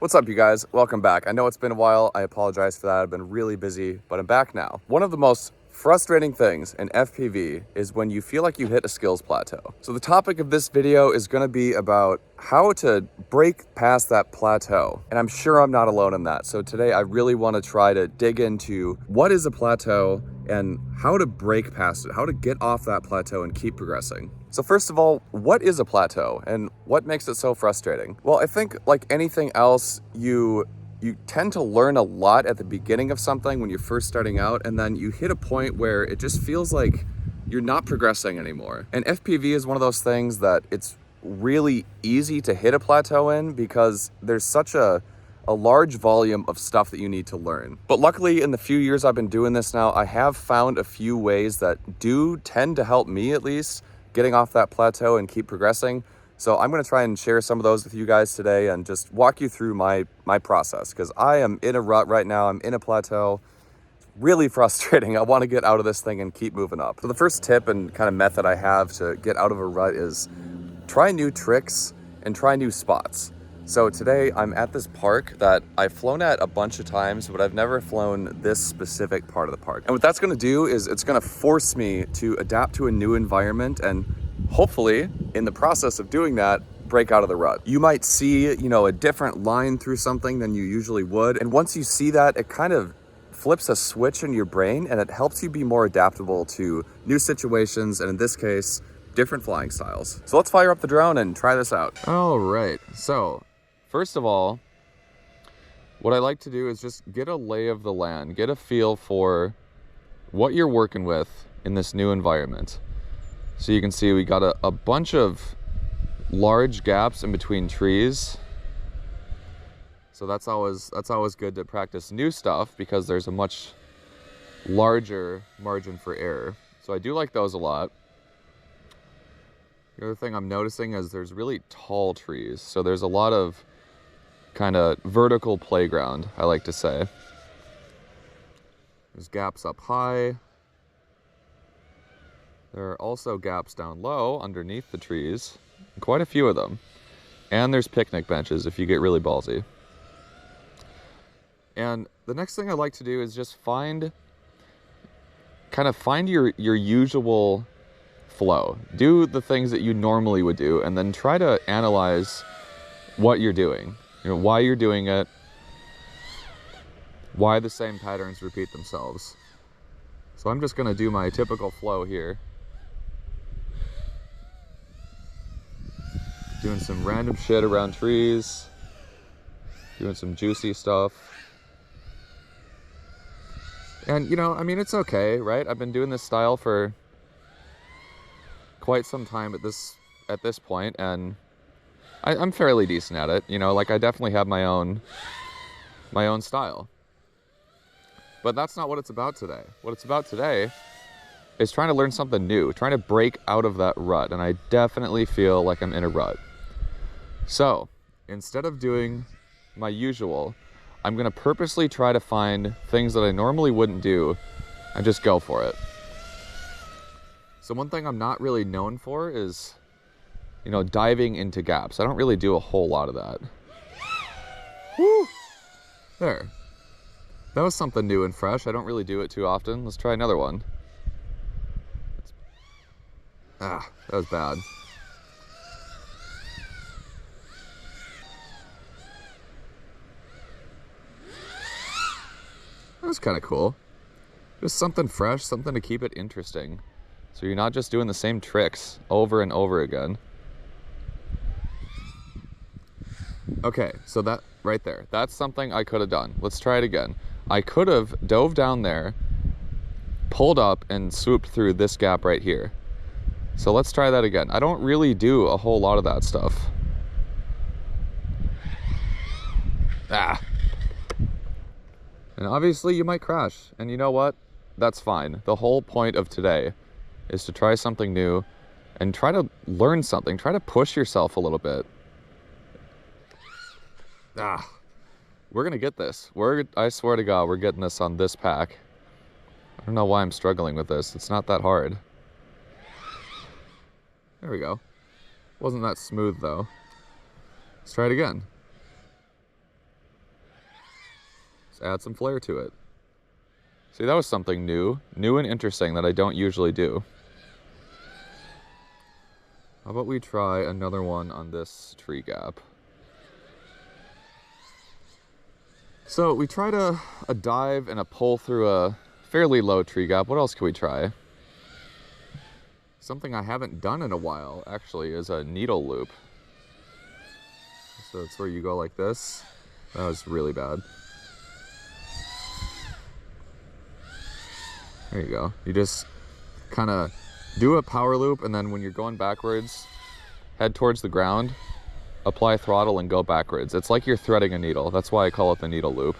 What's up, you guys? Welcome back. I know it's been a while. I apologize for that. I've been really busy, but I'm back now. One of the most frustrating things in FPV is when you feel like you hit a skills plateau. So the topic of this video is going to be about how to break past that plateau. And I'm sure I'm not alone in that. So today I really want to try to dig into what is a plateau and how to break past it, how to get off that plateau and keep progressing. So first of all, what is a plateau and what makes it so frustrating? Well, I think like anything else, you tend to learn a lot at the beginning of something when you're first starting out, and then you hit a point where it just feels like you're not progressing anymore. And FPV is one of those things that it's really easy to hit a plateau in because there's such a large volume of stuff that you need to learn. But luckily, in the few years I've been doing this now, I have found a few ways that do tend to help me, at least, getting off that plateau and keep progressing. So I'm going to try and share some of those with you guys today and just walk you through my process, because I am in a rut right now. I'm in a plateau. Really frustrating. I want to get out of this thing and keep moving up. So the first tip and kind of method I have to get out of a rut is try new tricks and try new spots. So today I'm at this park that I've flown at a bunch of times, but I've never flown this specific part of the park. And what that's going to do is it's going to force me to adapt to a new environment and hopefully, in the process of doing that, break out of the rut. You might see, a different line through something than you usually would. And once you see that, it kind of flips a switch in your brain and it helps you be more adaptable to new situations. And in this case, different flying styles. So let's fire up the drone and try this out. All right. So first of all, what I like to do is just get a lay of the land, get a feel for what you're working with in this new environment. So you can see we got a bunch of large gaps in between trees. So that's always good to practice new stuff because there's a much larger margin for error. So I do like those a lot. The other thing I'm noticing is there's really tall trees. So there's a lot of kind of vertical playground, I like to say. There's gaps up high. There are also gaps down low underneath the trees, quite a few of them. And there's picnic benches if you get really ballsy. And the next thing I like to do is just find your usual flow. Do the things that you normally would do, and then try to analyze what you're doing. Why you're doing it, why the same patterns repeat themselves. So I'm just going to do my typical flow here. Doing some random shit around trees, doing some juicy stuff. And it's okay, right? I've been doing this style for quite some time at this point, and I'm fairly decent at it. I definitely have my own style. But that's not what it's about today. What it's about today is trying to learn something new, trying to break out of that rut, and I definitely feel like I'm in a rut. So, instead of doing my usual, I'm going to purposely try to find things that I normally wouldn't do and just go for it. So one thing I'm not really known for is, diving into gaps. I don't really do a whole lot of that. Woo! There. That was something new and fresh. I don't really do it too often. Let's try another one. That was bad. That was kind of cool. Just something fresh, something to keep it interesting. So you're not just doing the same tricks over and over again. Okay, so that right there, that's something I could have done. Let's try it again. I could have dove down there, pulled up, and swooped through this gap right here. So let's try that again. I don't really do a whole lot of that stuff. And obviously you might crash, and you know what? That's fine. The whole point of today is to try something new and try to learn something. Try to push yourself a little bit. We're gonna get this. I swear to God, we're getting this on this pack. I don't know why I'm struggling with this. It's not that hard. There we go. Wasn't that smooth though. Let's try it again. Let's add some flair to it. See, that was something new and interesting that I don't usually do. How about we try another one on this tree gap? So we tried a dive and a pull through a fairly low tree gap. What else can we try? Something I haven't done in a while, actually, is a needle loop. So it's where you go like this. That was really bad. There you go. You just kind of do a power loop, and then when you're going backwards, head towards the ground, apply throttle, and go backwards. It's like you're threading a needle. That's why I call it the needle loop.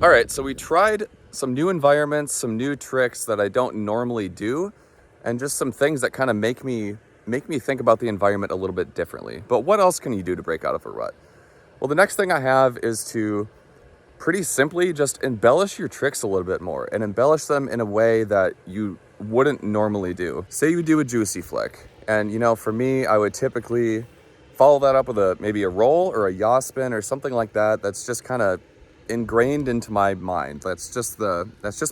All right, so we tried some new environments, some new tricks that I don't normally do, and just some things that kind of make me think about the environment a little bit differently. But what else can you do to break out of a rut? Well, the next thing I have is to pretty simply just embellish your tricks a little bit more, and embellish them in a way that you wouldn't normally do. Say you do a juicy flick, and you know, for me, I would typically follow that up with maybe a roll or a yaw spin or something like that. That's just kind of ingrained into my mind. That's just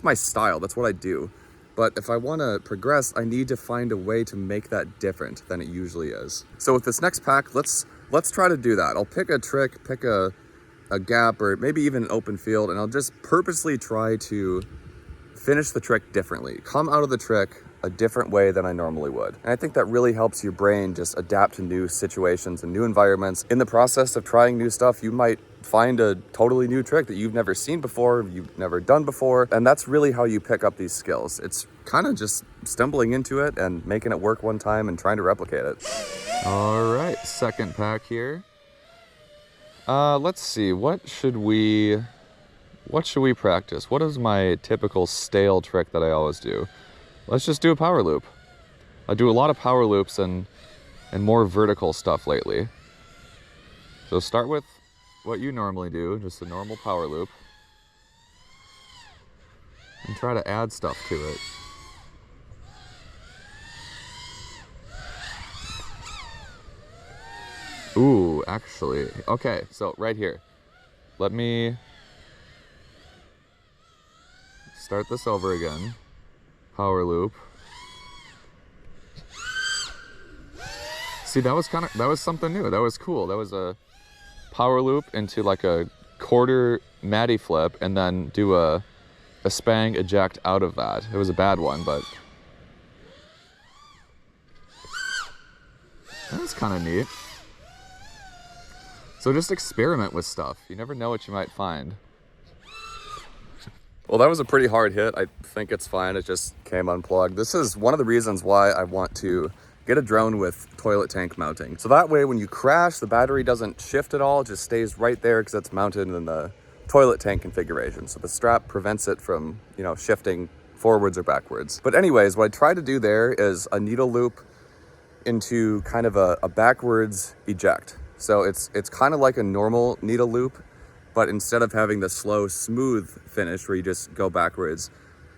my style. That's what I do. But if I want to progress, I need to find a way to make that different than it usually is. So with this next pack, let's try to do that. I'll pick a trick, pick a gap, or maybe even an open field, and I'll just purposely try to finish the trick differently. Come out of the trick a different way than I normally would. And I think that really helps your brain just adapt to new situations and new environments. In the process of trying new stuff, you might find a totally new trick that you've never seen before, you've never done before, and that's really how you pick up these skills. It's kind of just stumbling into it and making it work one time and trying to replicate it. All right, second pack here. Let's see, what should we practice? What is my typical stale trick that I always do? Let's just do a power loop. I do a lot of power loops and more vertical stuff lately. So start with what you normally do, just a normal power loop, and try to add stuff to it. Ooh, actually, okay, so right here, let me start this over again. Power loop. See, that was something new. That was cool. That was a power loop into like a quarter Matty flip, and then do a spang eject out of that. It was a bad one, but that was kind of neat. So just experiment with stuff. You never know what you might find. Well, that was a pretty hard hit. I think it's fine. It just came unplugged. This is one of the reasons why I want to get a drone with toilet tank mounting. So that way when you crash, the battery doesn't shift at all. It just stays right there because it's mounted in the toilet tank configuration. So the strap prevents it from, shifting forwards or backwards. But anyways, what I tried to do there is a needle loop into kind of a backwards eject. So it's kind of like a normal needle loop, but instead of having the slow, smooth finish where you just go backwards,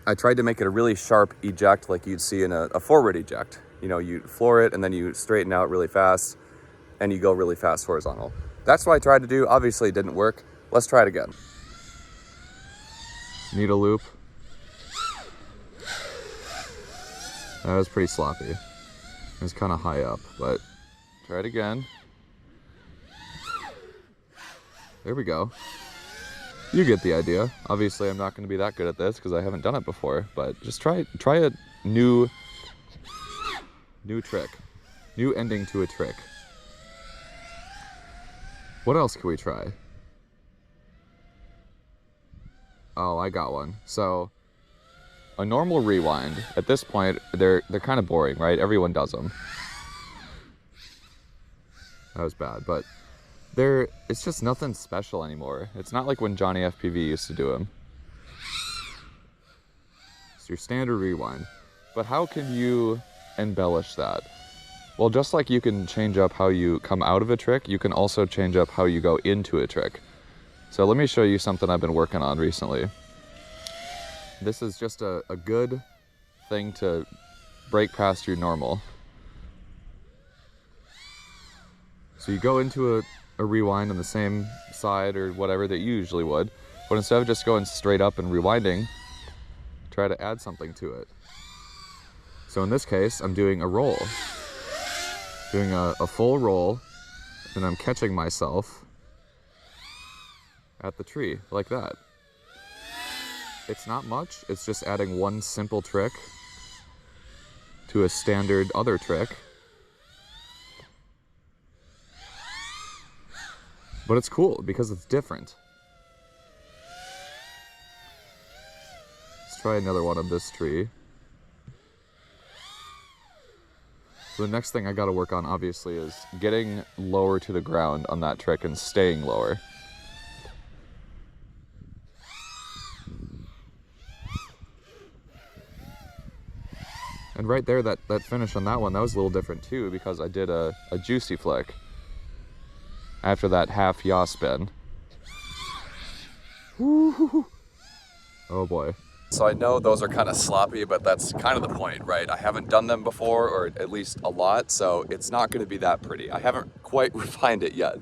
I tried to make it a really sharp eject like you'd see in a forward eject. You floor it and then you straighten out really fast and you go really fast horizontal. That's what I tried to do. Obviously it didn't work. Let's try it again. Needle loop. That was pretty sloppy. It was kind of high up, but try it again. There we go. You get the idea. Obviously, I'm not going to be that good at this because I haven't done it before, but just try a new trick. New ending to a trick. What else can we try? Oh, I got one. So, a normal rewind, at this point, they're kind of boring, right? Everyone does them. That was bad, but it's just nothing special anymore. It's not like when Johnny FPV used to do them. It's your standard rewind. But how can you embellish that? Well, just like you can change up how you come out of a trick, you can also change up how you go into a trick. So let me show you something I've been working on recently. This is just a good thing to break past your normal. So you go into a rewind on the same side or whatever that you usually would, But instead of just going straight up and rewinding, try to add something to it. So in this case, I'm doing a roll. Doing a full roll, and I'm catching myself at the tree, like that. It's not much, it's just adding one simple trick to a standard other trick. But it's cool because it's different. Let's try another one on this tree. So the next thing I gotta work on, obviously, is getting lower to the ground on that trick and staying lower. And right there, that finish on that one, that was a little different too, because I did a juicy flick after that half yaw spin. Woo-hoo-hoo. Oh boy. So I know those are kind of sloppy, but that's kind of the point, right? I haven't done them before, or at least a lot, so it's not going to be that pretty. I haven't quite refined it yet,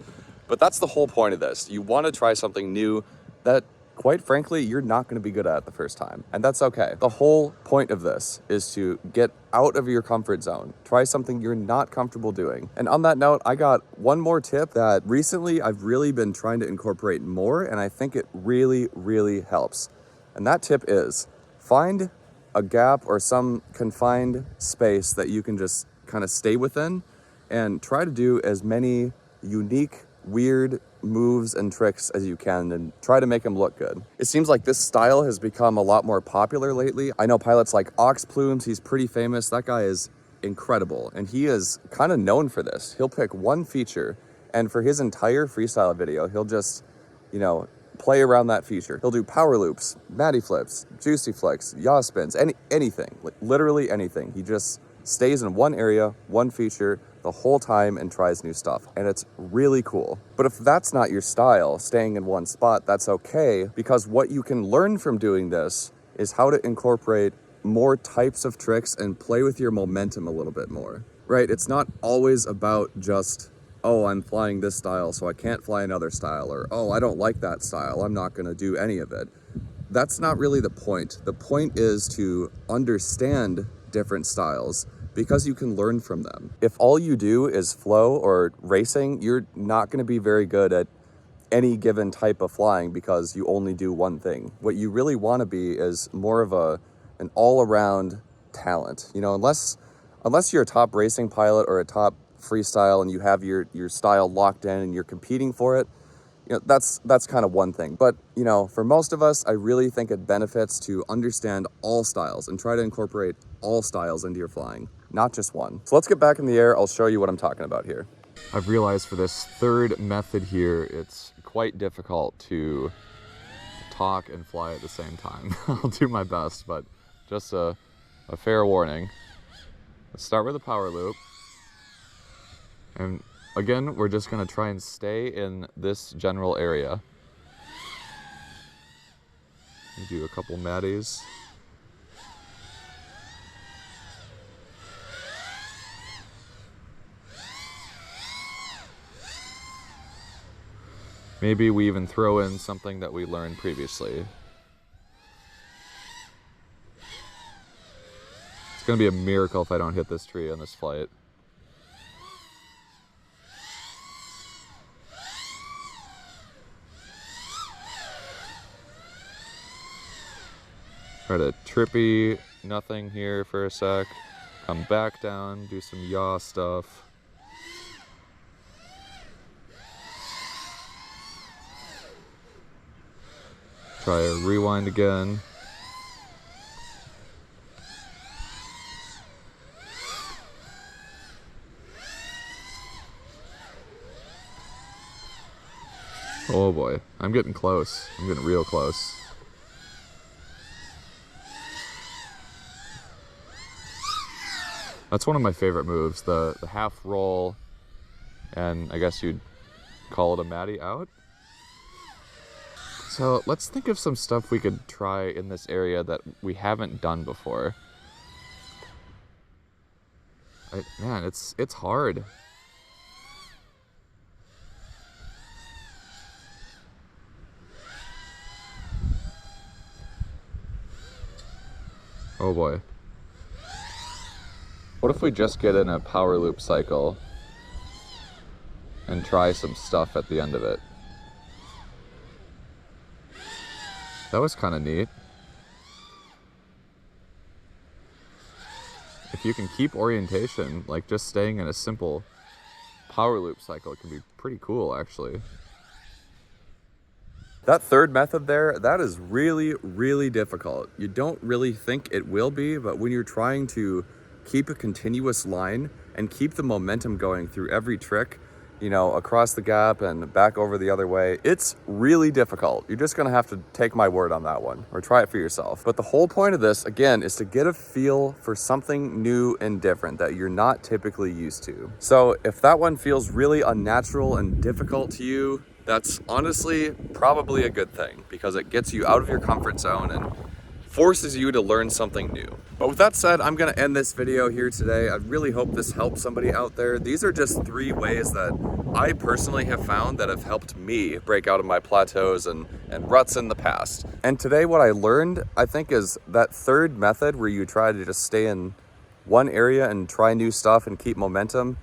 but that's the whole point of this. You want to try something new that, quite frankly, you're not going to be good at the first time, and that's okay. The whole point of this is to get out of your comfort zone. Try something you're not comfortable doing. And on that note, I got one more tip that recently I've really been trying to incorporate more, and I think it really, really helps. And that tip is find a gap or some confined space that you can just kind of stay within and try to do as many unique, weird moves and tricks as you can and try to make them look good. It seems like this style has become a lot more popular lately. I know pilots like Ox Plumes, he's pretty famous. That guy is incredible, and he is kind of known for this. He'll pick one feature, and for his entire freestyle video, he'll just, you know, play around that feature. He'll do power loops, matty flips, juicy flicks, yaw spins, anything, like literally anything. He just stays in one area, one feature the whole time and tries new stuff. And it's really cool. But if that's not your style, staying in one spot, that's okay, because what you can learn from doing this is how to incorporate more types of tricks and play with your momentum a little bit more, right? It's not always about just, oh, I'm flying this style, so I can't fly another style, or, oh, I don't like that style, I'm not gonna do any of it. That's not really the point. The point is to understand different styles because you can learn from them. If all you do is flow or racing, you're not gonna be very good at any given type of flying because you only do one thing. What you really wanna be is more of an all-around talent. You know, unless you're a top racing pilot or a top freestyle and you have your style locked in and you're competing for it, you know, that's kind of one thing. But, you know, for most of us, I really think it benefits to understand all styles and try to incorporate all styles into your flying, not just one. So let's get back in the air. I'll show you what I'm talking about here. I've realized for this third method here, it's quite difficult to talk and fly at the same time. I'll do my best, but just a fair warning. Let's start with a power loop. And again, we're just gonna try and stay in this general area. Do a couple matties. Maybe we even throw in something that we learned previously. It's gonna be a miracle if I don't hit this tree on this flight. Try to trippy nothing here for a sec. Come back down, do some yaw stuff. Try a rewind again. Oh boy, I'm getting close. I'm getting real close. That's one of my favorite moves, the half roll, and I guess you'd call it a matty out. So let's think of some stuff we could try in this area that we haven't done before. Man, it's hard. Oh boy. What if we just get in a power loop cycle and try some stuff at the end of it? That was kind of neat. If you can keep orientation, like just staying in a simple power loop cycle can be pretty cool, actually. That third method there, that is really, really difficult. You don't really think it will be, but when you're trying to keep a continuous line and keep the momentum going through every trick, you know, across the gap and back over the other way, it's really difficult. You're just gonna have to take my word on that one or try it for yourself. But the whole point of this, again, is to get a feel for something new and different that you're not typically used to. So if that one feels really unnatural and difficult to you, that's honestly probably a good thing because it gets you out of your comfort zone and forces you to learn something new. But with that said, I'm gonna end this video here today. I really hope this helps somebody out there. These are just 3 ways that I personally have found that have helped me break out of my plateaus and ruts in the past. And today what I learned, I think, is that third method where you try to just stay in one area and try new stuff and keep momentum.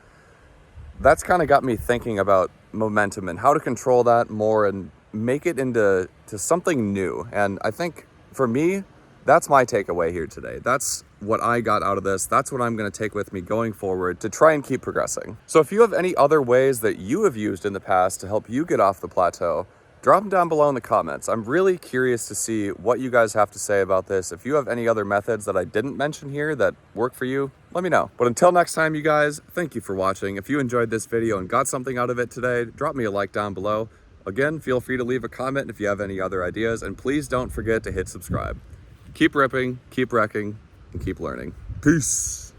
That's kind of got me thinking about momentum and how to control that more and make it into something new. And I think for me, that's my takeaway here today. That's what I got out of this. That's what I'm going to take with me going forward to try and keep progressing. So if you have any other ways that you have used in the past to help you get off the plateau, drop them down below in the comments. I'm really curious to see what you guys have to say about this. If you have any other methods that I didn't mention here that work for you, let me know. But until next time, you guys, thank you for watching. If you enjoyed this video and got something out of it today, drop me a like down below. Again, feel free to leave a comment if you have any other ideas, and please don't forget to hit subscribe. Keep ripping, keep wrecking, and keep learning. Peace.